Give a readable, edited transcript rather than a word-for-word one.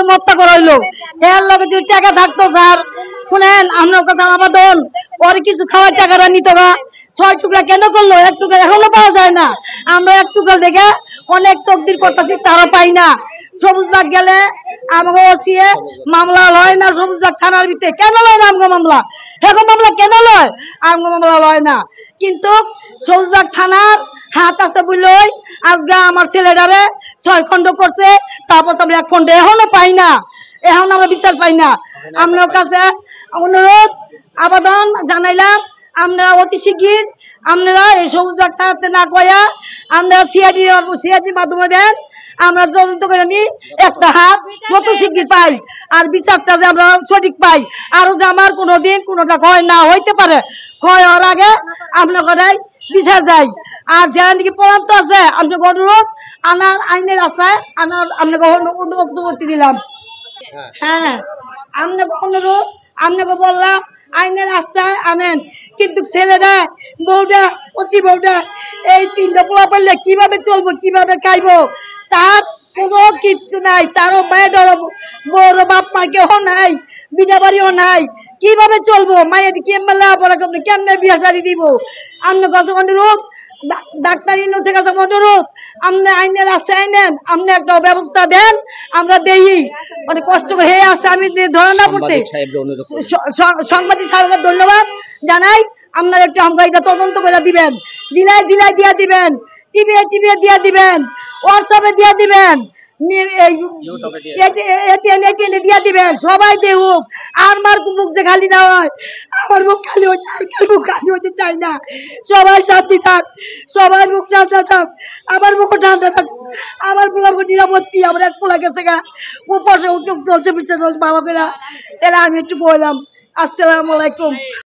জন্য হত্যা করা হইলো। এর লগে যদি টাকা থাকতো স্যার, শুনেন আপনার কথা আবেদন, ওর কিছু খাওয়ার টাকাটা নিত গা। 6 টুকরা কেন করলো? 1 টুকরা এখনো পাওয়া যায় না। আমরা 1 টুকরা দেখে অনেক তকদির করতেছি, তারা পাই না। সবুজবাগ গেলে আমাকে ওসিয়ে মামলা লয় না। সবুজবাগ থানার ভিতরে কেন লয় না আমগো মামলা? এখন মামলা কেন লয়? আমগো মামলা লয় না। কিন্তু সবুজবাগ থানার হাত আছে বললেই আজকে আমার ছেলেটারে 6 খণ্ড করছে, তারপর আমরা 1 খণ্ড এখনো পাই না। এখন আমরা বিচার পাই না। আপনার কাছে অনুরোধ আবেদন জানাইলাম, আমরা অতি শিগগির আপনারা এই সবুজবাগ থানাতে না কয়া আপনারা সিআইডির মাধ্যমে দেন, আমরা তদন্ত করে নিই, একটা হাত যত শিগগির পাই, আর বিচারটা যে আমরা সঠিক পাই। আরো যে আমার কোনোদিন কোনোটা ক্ষয় না হইতে পারে, ক্ষয় হওয়ার আগে আপনার বিচার যাই। আর যারা নাকি পড়ান্ত আছে, আপনাকে অনুরোধ আনার আইনের আশায় আনার আপনাকে বক্তব্য দিলাম। হ্যাঁ, আপনাকে অনুরোধ, আপনাকে বললাম আইনের আশ্রয় আনেন। কিন্তু ছেলেরা বউটা অচি বউটা এই 3টা পোলা পাইলে কিভাবে চলবো, কিভাবে খাইবো, তার কোনো কিছু নাই। তারও মায়ের বড় বাপ মা কেউ নাই, বিনা বাড়িও নাই, কিভাবে চলবো? মায়ের কেমনে বিয়া শাদি দিব? আপনার কাছে অনুরোধ, ডাক্তার ইউনূসের কাছে অনুরোধ, আপনি আইনের আশ্রয় নেন, আপনি একটা ব্যবস্থা দেন, আমরা দেই। মানে কষ্ট করে হে আসে আমি ধরা না পড়তে সাংবাদিক সাহেবকে ধন্যবাদ জানাই। আপনারা একটু আমাকে এটা তদন্ত করে দিবেন, জেলায় দিয়ে দিবেন, টিভি দিয়ে দিবেন, হোয়াটসঅ্যাপে দিয়ে দিবেন, দিয়ে দিবেন, সবাই দেখুক। আর মার মুখ যে খালি না হয়, আমার মুখ খালি হচ্ছে, আর কার মুখ খালি হতে চাই না। সবাই শান্তি থাক, সবাই মুখ ঠান্ডা থাক, আমার মুখও ঠান্ডা থাক। আমার পোলার নিরাপত্তি, আমার 1 পোলা গেছে গা উপরে চলছে পিছিয়ে বাবা পেরা। তাহলে আমি একটু বললাম। আসসালামু আলাইকুম।